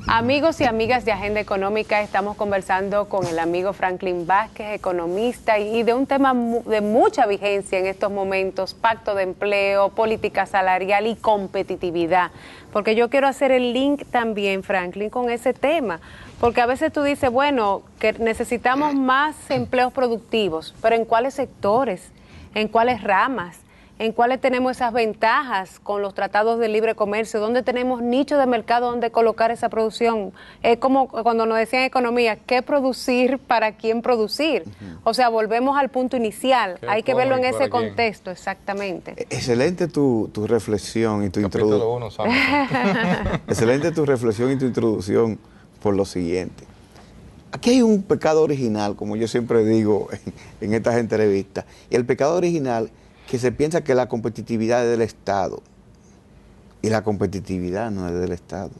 Amigos y amigas de Agenda Económica, estamos conversando con el amigo Franklin Vázquez, economista, y de un tema de mucha vigencia en estos momentos: pacto de empleo, política salarial y competitividad. Porque yo quiero hacer el link también, Franklin, con ese tema. Porque a veces tú dices, bueno, que necesitamos más empleos productivos, pero ¿en cuáles sectores? ¿En cuáles ramas? ¿En cuáles tenemos esas ventajas con los tratados de libre comercio? ¿Dónde tenemos nicho de mercado donde colocar esa producción? Es como cuando nos decían en economía, ¿qué producir, para quién producir? O sea, volvemos al punto inicial. Hay que verlo en ese contexto, exactamente. Excelente tu reflexión y tu introducción. Excelente tu reflexión y tu introducción por lo siguiente. Aquí hay un pecado original, como yo siempre digo en estas entrevistas. Y el pecado original, que se piensa que la competitividad es del Estado. Y la competitividad no es del Estado.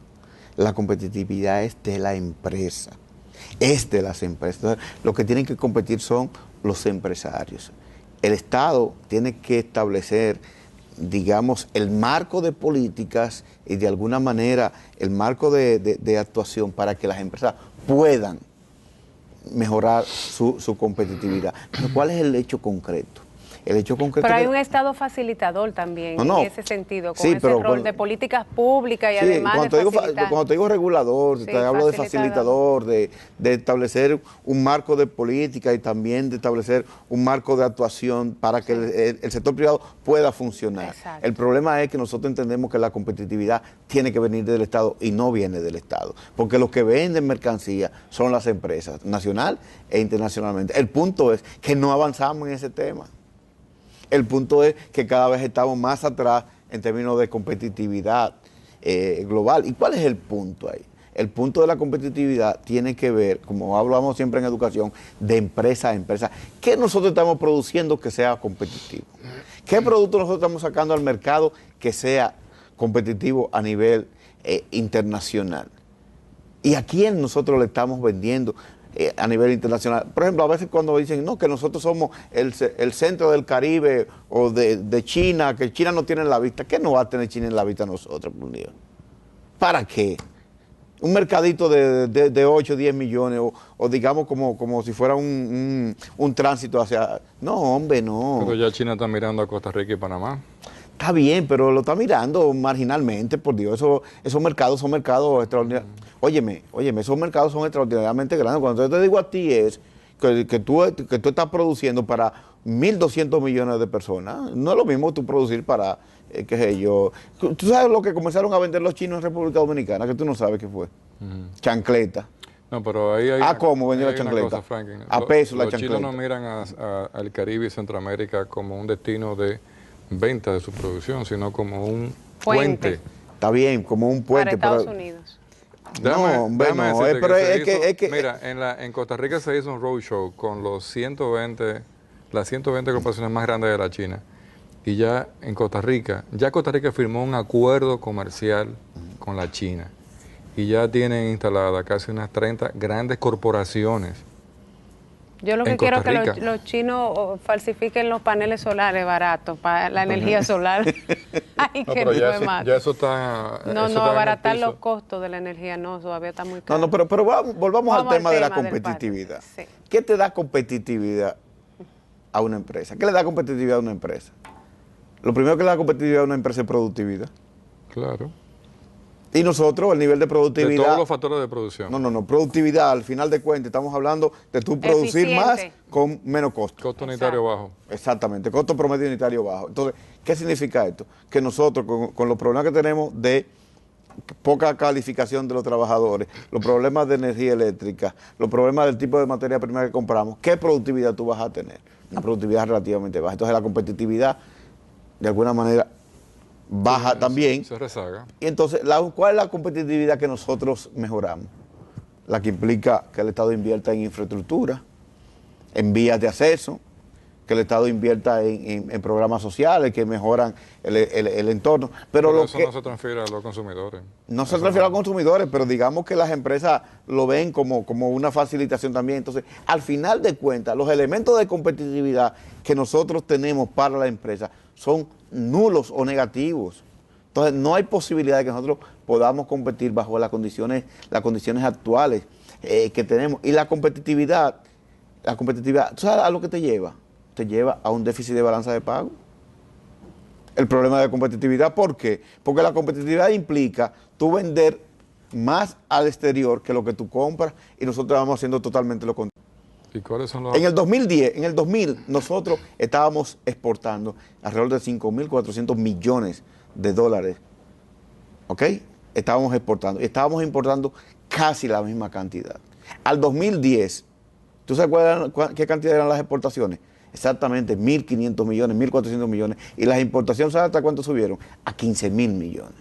La competitividad es de la empresa. Es de las empresas. Entonces, lo que tienen que competir son los empresarios. El Estado tiene que establecer, digamos, el marco de políticas y de alguna manera el marco de actuación para que las empresas puedan mejorar su competitividad. Pero ¿cuál es el hecho concreto? El hecho concreto. Pero hay un Estado facilitador también en ese sentido, con ese rol de políticas públicas y además cuando te digo regulador, te hablo de facilitador, de establecer un marco de política y también de establecer un marco de actuación para que el sector privado pueda funcionar. Exacto. El problema es que nosotros entendemos que la competitividad tiene que venir del Estado y no viene del Estado, porque los que venden mercancía son las empresas, nacional e internacionalmente. El punto es que no avanzamos en ese tema. El punto es que cada vez estamos más atrás en términos de competitividad global. ¿Y cuál es el punto ahí? El punto de la competitividad tiene que ver, como hablamos siempre en educación, de empresa a empresa. ¿Qué nosotros estamos produciendo que sea competitivo? ¿Qué producto nosotros estamos sacando al mercado que sea competitivo a nivel internacional? ¿Y a quién nosotros le estamos vendiendo a nivel internacional? Por ejemplo, a veces cuando dicen, no, que nosotros somos el centro del Caribe o de China, que China no tiene la vista. ¿Qué no va a tener China en la vista nosotros, por Dios? ¿Para qué? Un mercadito de 8 o 10 millones o digamos como si fuera un tránsito hacia... No, hombre, no. Pero ya China está mirando a Costa Rica y Panamá. Está bien, pero lo está mirando marginalmente, por Dios. Esos mercados son mercados extraordinarios. Óyeme, esos mercados son extraordinariamente grandes. Cuando yo te digo a ti es que tú estás produciendo para 1.200 millones de personas. No es lo mismo tú producir para, qué sé yo. ¿Tú sabes lo que comenzaron a vender los chinos en República Dominicana? Que tú no sabes qué fue. Chancleta. No, pero ahí hay ¿cómo vendió la chancleta? Cosa, a peso la chancleta. Los chinos no miran al Caribe y Centroamérica como un destino de venta de su producción, sino como un puente. Está bien, como un puente. Para Estados Unidos. Mira, en Costa Rica se hizo un roadshow con las 120 corporaciones más grandes de la China. Y ya Costa Rica firmó un acuerdo comercial con la China. Y ya tienen instaladas casi unas 30 grandes corporaciones. Yo lo que quiero es que los chinos falsifiquen los paneles solares baratos para la energía solar. Ay, que no es más. Ya eso está... No, abaratar los costos de la energía, no, todavía está muy caro. No, pero volvamos al tema de la competitividad. Sí. ¿Qué te da competitividad a una empresa? ¿Qué le da competitividad a una empresa? Lo primero que le da competitividad a una empresa es productividad. Claro. Y nosotros, el nivel de productividad... De todos los factores de producción. No, productividad, al final de cuentas, estamos hablando de tú producir más con menos costo. Costo unitario bajo. Exactamente, costo promedio unitario bajo. Entonces, ¿qué significa esto? Que nosotros, con los problemas que tenemos de poca calificación de los trabajadores, los problemas de energía eléctrica, los problemas del tipo de materia prima que compramos, ¿qué productividad tú vas a tener? Una productividad relativamente baja. Entonces, la competitividad, de alguna manera, baja también. Se rezaga. Y entonces, ¿cuál es la competitividad que nosotros mejoramos? La que implica que el Estado invierta en infraestructura, en vías de acceso, que el Estado invierta en programas sociales que mejoran el entorno. Pero eso no se transfiere a los consumidores. No se transfiere a los consumidores, pero digamos que las empresas lo ven como una facilitación también. Entonces, al final de cuentas, los elementos de competitividad que nosotros tenemos para la empresa son nulos o negativos. Entonces, no hay posibilidad de que nosotros podamos competir bajo las condiciones actuales que tenemos. Y la competitividad, ¿tú sabes a lo que te lleva? Te lleva a un déficit de balanza de pago. El problema de competitividad, ¿por qué? Porque la competitividad implica tú vender más al exterior que lo que tú compras y nosotros vamos haciendo totalmente lo contrario. ¿Y cuáles son los...? En el 2000 nosotros estábamos exportando alrededor de 5.400 millones de dólares, ¿ok? Estábamos exportando y estábamos importando casi la misma cantidad. Al 2010, ¿tú sabes qué cantidad eran las exportaciones? Exactamente 1.500 millones, 1.400 millones. Y las importaciones, ¿sabes hasta cuánto subieron? A 15.000 millones.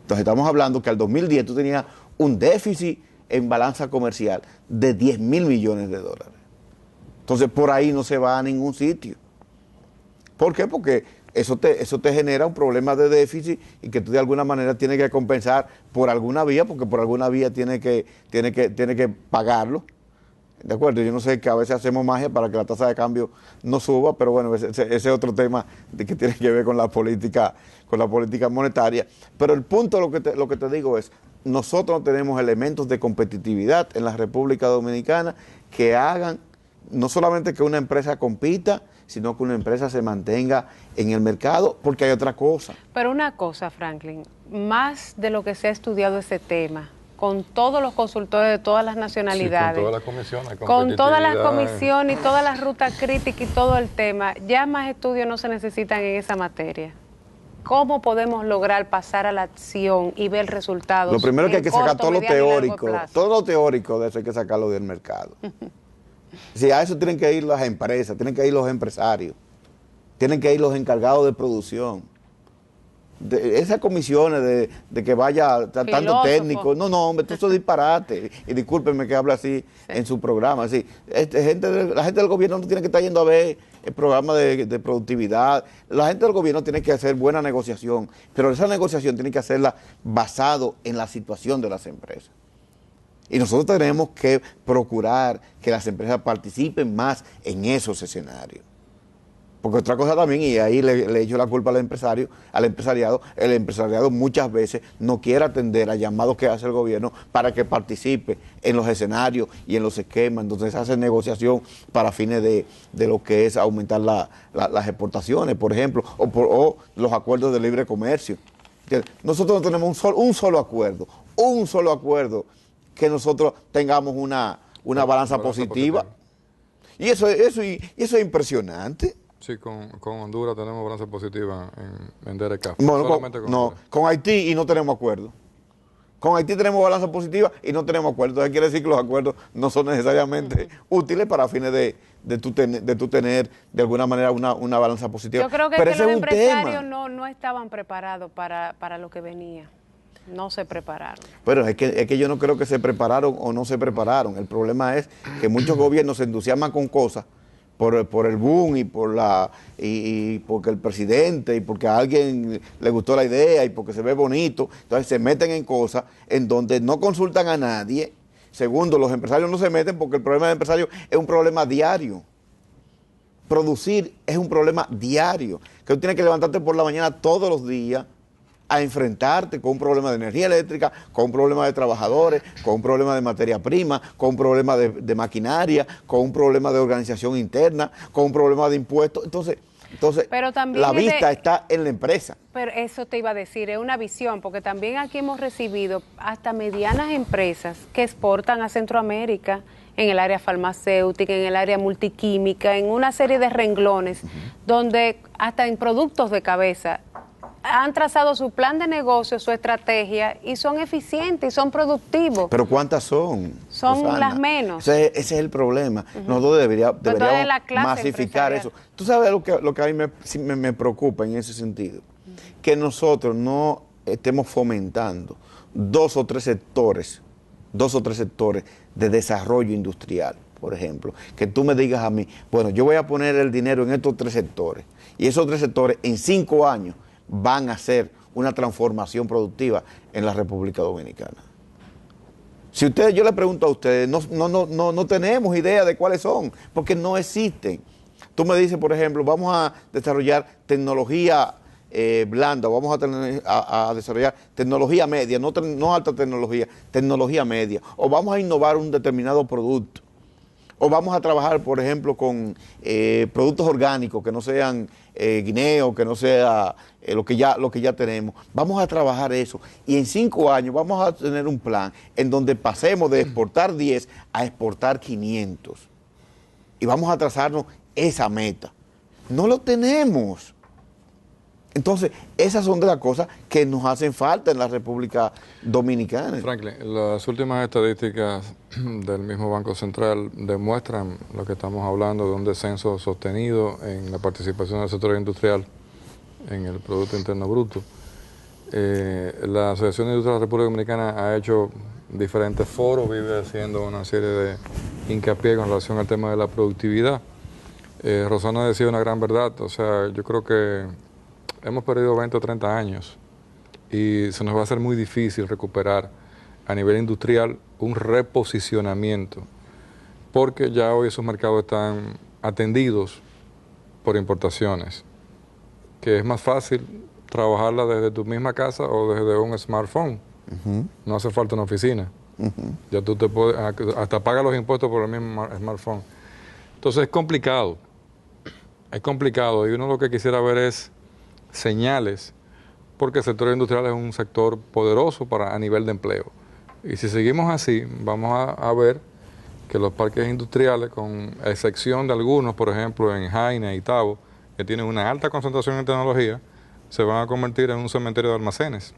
Entonces estamos hablando que al 2010 tú tenías un déficit en balanza comercial de 10.000 millones de dólares. Entonces por ahí no se va a ningún sitio. ¿Por qué? Porque eso te genera un problema de déficit y que tú de alguna manera tienes que compensar por alguna vía, porque por alguna vía tiene que pagarlo. ¿De acuerdo? Yo no sé, que a veces hacemos magia para que la tasa de cambio no suba, pero bueno, ese es otro tema que tiene que ver con la política monetaria. Pero el punto, lo que te digo es, nosotros tenemos elementos de competitividad en la República Dominicana que hagan no solamente que una empresa compita, sino que una empresa se mantenga en el mercado, porque hay otra cosa. Pero una cosa, Franklin, más de lo que se ha estudiado ese tema, con todos los consultores de todas las nacionalidades, sí, con todas las comisiones, con todas las comisiones y todas las rutas críticas y todo el tema, ya más estudios no se necesitan en esa materia. ¿Cómo podemos lograr pasar a la acción y ver resultados? Lo primero que hay que sacar todo lo teórico de eso hay que sacarlo del mercado. Si a eso tienen que ir las empresas, tienen que ir los empresarios, tienen que ir los encargados de producción. Esas comisiones de que vaya tanto técnico, no, hombre, eso es disparate. Y discúlpenme que hable así en su programa. Así, la gente del gobierno no tiene que estar yendo a ver el programa de productividad. La gente del gobierno tiene que hacer buena negociación, pero esa negociación tiene que hacerla basado en la situación de las empresas. Y nosotros tenemos que procurar que las empresas participen más en esos escenarios. Porque otra cosa también, y ahí le echo la culpa al empresariado, el empresariado muchas veces no quiere atender a llamados que hace el gobierno para que participe en los escenarios y en los esquemas. Entonces hace negociación para fines de lo que es aumentar las exportaciones, por ejemplo, o los acuerdos de libre comercio. Nosotros no tenemos un solo acuerdo que nosotros tengamos una balanza positiva. Y eso es impresionante. Sí, con Honduras tenemos balanza positiva en vender café. Bueno, con Haití y no tenemos acuerdo. Con Haití tenemos balanza positiva y no tenemos acuerdo. Entonces quiere decir que los acuerdos no son necesariamente útiles para fines de tú tener de alguna manera una balanza positiva. Yo creo que los empresarios no estaban preparados para lo que venía. No se prepararon. Pero es que yo no creo que se prepararon o no se prepararon. El problema es que muchos gobiernos se entusiasman con cosas por el boom y porque el presidente y porque a alguien le gustó la idea y porque se ve bonito. Entonces se meten en cosas en donde no consultan a nadie. Segundo, los empresarios no se meten porque el problema del empresario es un problema diario. Producir es un problema diario, que tú tienes que levantarte por la mañana todos los días a enfrentarte con un problema de energía eléctrica, con un problema de trabajadores, con un problema de materia prima, con un problema de maquinaria, con un problema de organización interna, con un problema de impuestos. Entonces pero también la vista está en la empresa. Pero eso te iba a decir, es una visión, porque también aquí hemos recibido hasta medianas empresas que exportan a Centroamérica, en el área farmacéutica, en el área multiquímica, en una serie de renglones, donde hasta en productos de cabeza han trazado su plan de negocio, su estrategia, y son eficientes, y son productivos. ¿Pero cuántas son? Son Rosana, las menos. Ese es el problema. Nosotros deberíamos masificar eso. Tú sabes lo que a mí me preocupa en ese sentido, que nosotros no estemos fomentando dos o tres sectores de desarrollo industrial, por ejemplo. Que tú me digas a mí, bueno, yo voy a poner el dinero en estos tres sectores, y esos tres sectores en 5 años van a hacer una transformación productiva en la República Dominicana. Si yo le pregunto a ustedes, no tenemos idea de cuáles son, porque no existen. Tú me dices, por ejemplo, vamos a desarrollar tecnología blanda, vamos a, tener, a desarrollar tecnología media, no alta tecnología, tecnología media, o vamos a innovar un determinado producto, o vamos a trabajar, por ejemplo, con productos orgánicos que no sean guineo, que no sea lo que ya tenemos. Vamos a trabajar eso y en 5 años vamos a tener un plan en donde pasemos de exportar 10 a exportar 500. Y vamos a trazarnos esa meta. No lo tenemos. Entonces, esas son de las cosas que nos hacen falta en la República Dominicana. Franklin, las últimas estadísticas del mismo Banco Central demuestran lo que estamos hablando de un descenso sostenido en la participación del sector industrial en el Producto Interno Bruto. La Asociación de Industria de la República Dominicana ha hecho diferentes foros, vive haciendo una serie de hincapié con relación al tema de la productividad. Rosana decía una gran verdad, o sea, yo creo que hemos perdido 20 o 30 años y se nos va a hacer muy difícil recuperar a nivel industrial un reposicionamiento, porque ya hoy esos mercados están atendidos por importaciones, que es más fácil trabajarla desde tu misma casa o desde un smartphone. No hace falta una oficina. Ya tú te puedes, hasta pagas los impuestos por el mismo smartphone. Entonces es complicado y uno lo que quisiera ver es señales, porque el sector industrial es un sector poderoso a nivel de empleo. Y si seguimos así, vamos a ver que los parques industriales, con excepción de algunos, por ejemplo en Jaina y Tabo, que tienen una alta concentración en tecnología, se van a convertir en un cementerio de almacenes.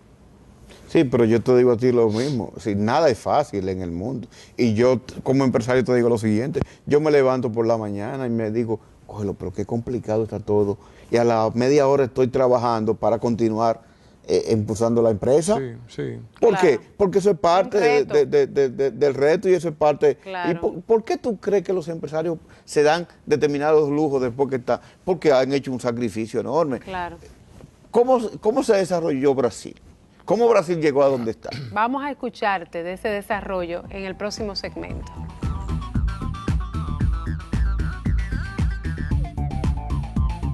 Sí, pero yo te digo a ti lo mismo, si nada es fácil en el mundo. Y yo como empresario te digo lo siguiente, yo me levanto por la mañana y me digo, cógelo, pero qué complicado está todo. Y a la media hora estoy trabajando para continuar impulsando la empresa. Sí, sí. ¿Por qué? Porque eso es parte del reto y eso es parte... Claro. ¿Y por qué tú crees que los empresarios se dan determinados lujos después que está? Porque han hecho un sacrificio enorme. Claro. ¿Cómo se desarrolló Brasil? ¿Cómo Brasil llegó a donde está? Vamos a escucharte de ese desarrollo en el próximo segmento.